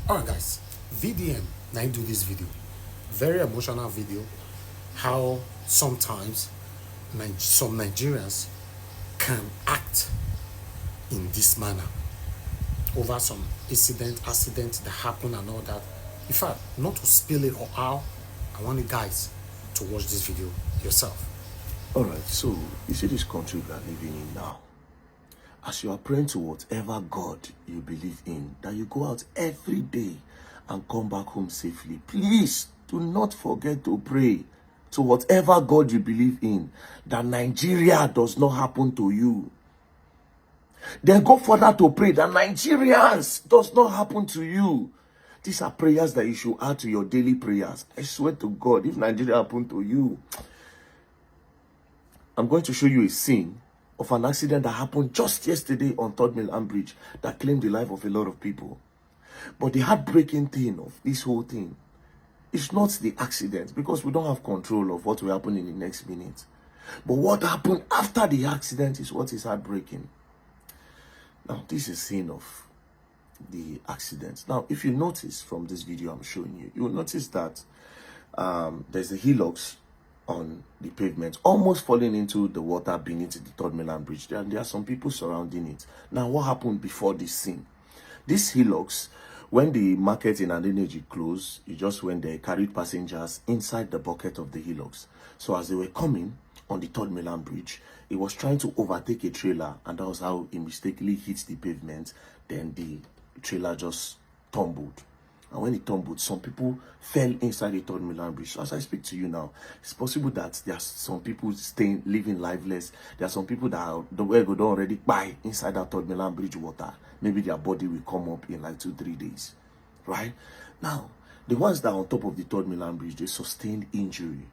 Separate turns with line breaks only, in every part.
Alright guys, VDM, now I do this video. Very emotional video. How sometimes some Nigerians can act in this manner over some accident that happened and all that. In fact, not to spill it or how, I want you guys to watch this video yourself.
Alright, so you see this country we are living in now. As you are praying to whatever God you believe in, that you go out every day and come back home safely, please do not forget to pray to whatever God you believe in, that Nigeria does not happen to you. Then go further to pray that Nigerians does not happen to you. These are prayers that you should add to your daily prayers. I swear to God, if Nigeria happened to you, I'm going to show you a scene of an accident that happened just yesterday on 3rd Mainland Bridge that claimed the life of a lot of people. But the heartbreaking thing of this whole thing is not the accident, because we don't have control of what will happen in the next minute. But what happened after the accident is what is heartbreaking. Now, this is a scene of the accident. Now, if you notice from this video I'm showing you, you'll notice that there's a hilux on the pavement, almost falling into the water beneath the 3rd Mainland Bridge. And there are some people surrounding it. Now, what happened before this scene? This hilux, when the market in NAIJA closed, it just went there, carried passengers inside the bucket of the hilux. So as they were coming on the 3rd Mainland Bridge, it was trying to overtake a trailer, and that was how it mistakenly hit the pavement. Then the trailer just tumbled. And when it tumbled, some people fell inside the 3rd Mainland Bridge. So as I speak to you now, it's possible that there are some people living lifeless. There are some people that are the way don't already buy inside that 3rd Mainland Bridge water. Maybe their body will come up in like 2-3 days. Right? Now, the ones that are on top of the 3rd Mainland Bridge, they sustained injury.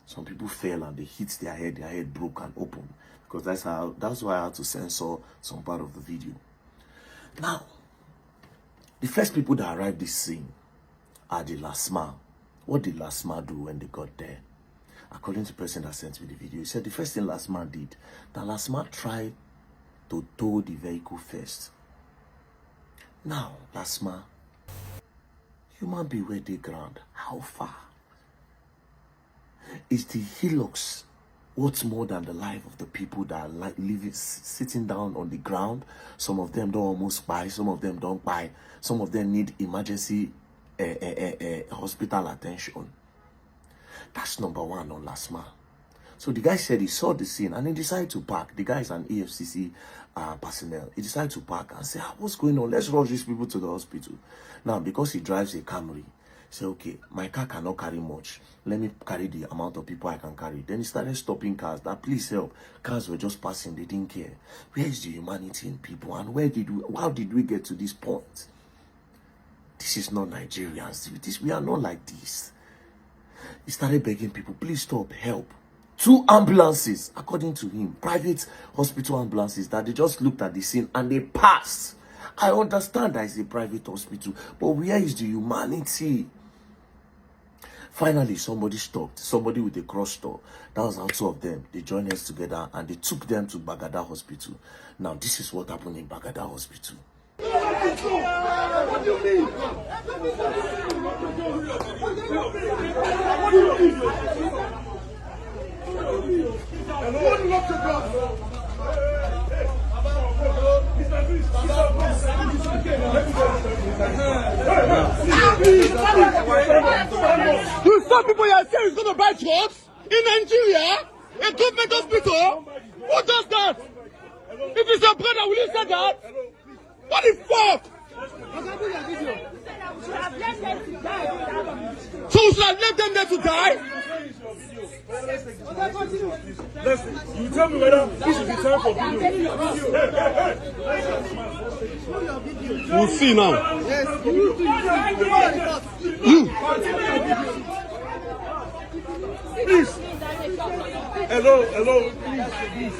Some people fell and they hit their head broke and open. Because that's why I had to censor some part of the video. Now, the first people that arrived this scene are the LASMA. What did LASMA do when they got there? According to the person that sent me the video, he said the first thing LASMA did, that LASMA tried to tow the vehicle first. Now, LASMA, human being where they ground, how far? Is the hilux what's more than the life of the people that are like living, sitting down on the ground? Some of them don't almost buy, some of them don't buy, some of them need emergency hospital attention. That's number one on LASMA. So the guy said he saw the scene and he decided to park. The guy is an EFCC personnel. He decided to park and say, what's going on? Let's rush these people to the hospital. Now, because he drives a Camry, say, okay, my car cannot carry much. Let me carry the amount of people I can carry. Then he started stopping cars. That, please help. Cars were just passing. They didn't care. Where is the humanity in people? And how did we get to this point? This is not Nigerians. We are not like this. He started begging people, please stop, help. 2 ambulances, according to him, private hospital ambulances, that they just looked at the scene and they passed. I understand that it's a private hospital, but where is the humanity? Finally, somebody stopped. Somebody with a cross store. That was how 2 of them. They joined hands together and they took them to Bagada Hospital. Now, this is what happened in Bagada Hospital.
What do you mean? What lock the door? You stop people you are saying is going to buy drugs in Nigeria, a government hospital? Who does that? If it's your brother, will you say that? What the fuck? So we should have left them there to die? Listen, you tell me whether this is the time for video. We'll see now. Yes, please. Hello, please.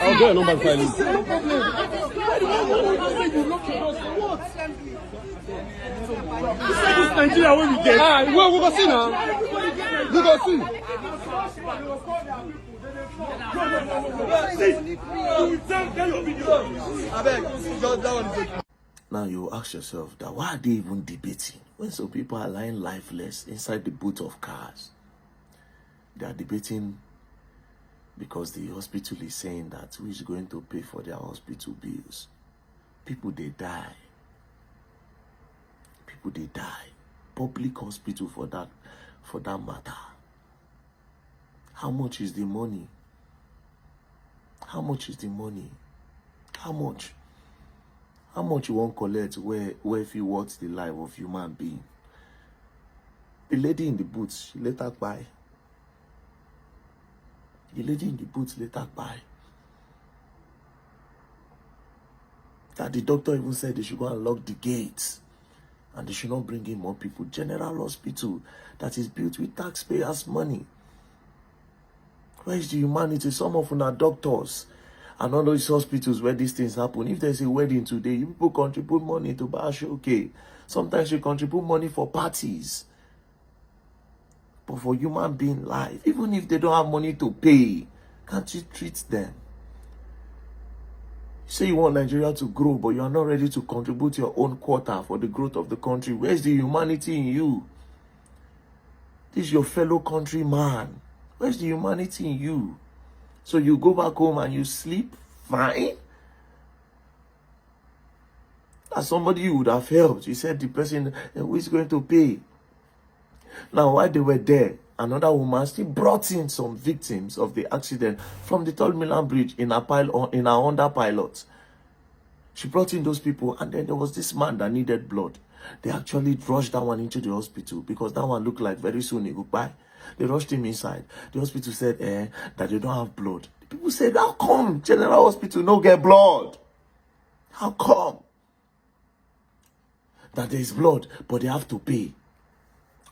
I'll get a number for you. This Nigeria when we get. We go see now. We go see.
Now you ask yourself that why are they even debating when some people are lying lifeless inside the boot of cars? They are debating because the hospital is saying that who is going to pay for their hospital bills. People they die. People they die. Public hospital for that matter. How much is the money? How much is the money? How much? How much you won't collect where if you watch the life of human being? The lady in the boots, she later buy. The lady in the boots later buy. That the doctor even said they should go and lock the gates. And they should not bring in more people. General hospital that is built with taxpayers' money. Where is the humanity? Some of them are doctors. And all those hospitals where these things happen. If there's a wedding today, you people contribute money to bash, okay. Sometimes you contribute money for parties. But for human being life, even if they don't have money to pay, can't you treat them? You say you want Nigeria to grow, but you are not ready to contribute your own quota for the growth of the country. Where's the humanity in you? This is your fellow countryman. Where's the humanity in you? So you go back home and you sleep fine? As somebody you would have helped. You said the person who is going to pay. Now, while they were there, another woman still brought in some victims of the accident from the Third Milan Bridge in her Honda Pilot. She brought in those people, and then there was this man that needed blood. They actually rushed that one into the hospital because that one looked like very soon he would die. They rushed him inside. The hospital said that they don't have blood. The people said, how come General Hospital no get blood? How come? That there is blood, but they have to pay.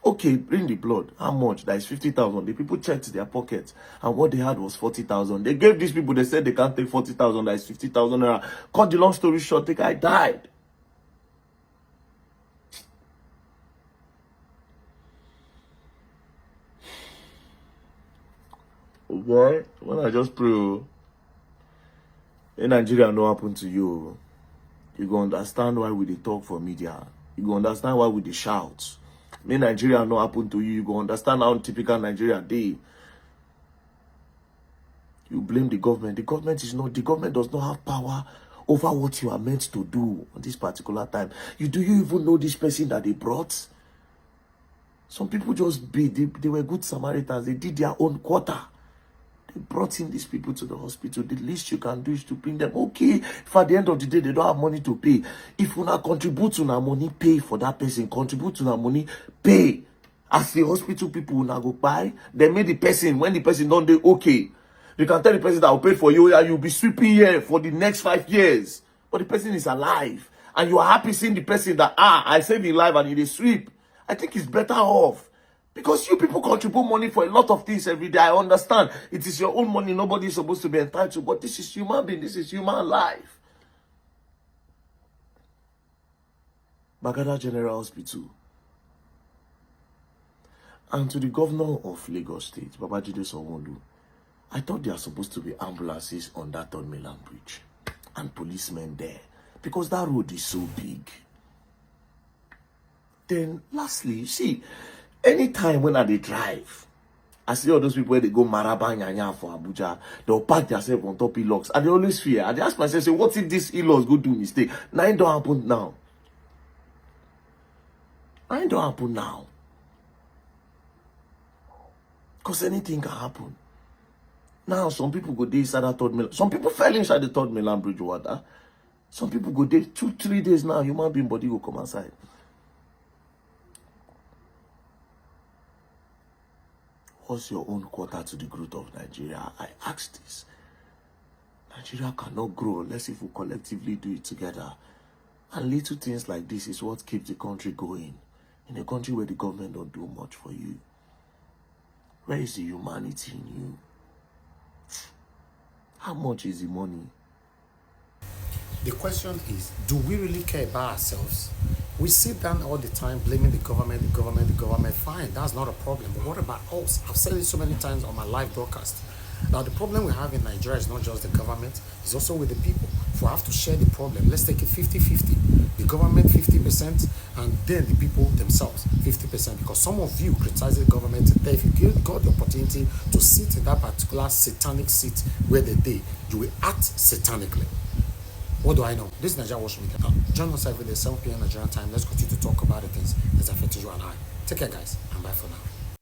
Okay, bring the blood. How much? That is 50,000. The people checked their pockets, and what they had was 40,000. They gave these people, they said they can't take 40,000. That is 50,000. Cut the long story short, the guy died. Okay, when I just pray, in Nigeria no happen to you. You go understand why we dey talk for media. You go understand why we dey shout. In Nigeria no happen to you. You go understand how typical Nigeria dey. You blame the government. The government does not have power over what you are meant to do at this particular time. Do you even know this person that they brought? Some people just they were good Samaritans. They did their own quota. They brought in these people to the hospital. The least you can do is to bring them. Okay, if at the end of the day they don't have money to pay, if you not contribute to that money, pay for that person. Contribute to that money, pay. As the hospital people will not go buy, they made the person, when the person don't do okay, you can tell the person that will pay for you, you'll be sweeping here for the next 5 years. But the person is alive. And you are happy seeing the person that, I saved his life and he is sweep. I think it's better off. Because you people contribute money for a lot of things every day. I understand. It is your own money. Nobody is supposed to be entitled to. But this is human being. This is human life. Bagada General Hospital. And to the governor of Lagos State, Babajide Sanwo-Olu, I thought there are supposed to be ambulances on that Third Milan Bridge. And policemen there. Because that road is so big. Then, lastly, see, anytime when they drive, I see all those people where they go Maraba Nyanya for Abuja, they'll park themselves on top e-logs. And they always fear. And they ask myself, say, what if this e-logs go do mistake? Now it don't happen now. Now it don't happen now. Because anything can happen. Now, some people go there inside that Third Milan. Some people fell inside the Third Milan Bridge water. Some people go there 2-3 days now. Human being body will come outside. What's your own quota to the growth of Nigeria? I asked this. Nigeria cannot grow unless if we collectively do it together. And little things like this is what keeps the country going. In a country where the government don't do much for you. Where is the humanity in you? How much is the money?
The question is, do we really care about ourselves? We sit down all the time blaming the government. Fine, that's not a problem. But what about us? I've said it so many times on my live broadcast. Now, the problem we have in Nigeria is not just the government, it's also with the people. If we have to share the problem, let's take it 50-50. The government 50%, and then the people themselves 50%. Because some of you criticize the government today. If you got the opportunity to sit in that particular satanic seat where they did, you will act satanically. What do I know? This is NAIJA Watch Media. Join us every day, 7 p.m. Nigerian time. Let's continue to talk about the things that affect you and I. Take care, guys, and bye for now.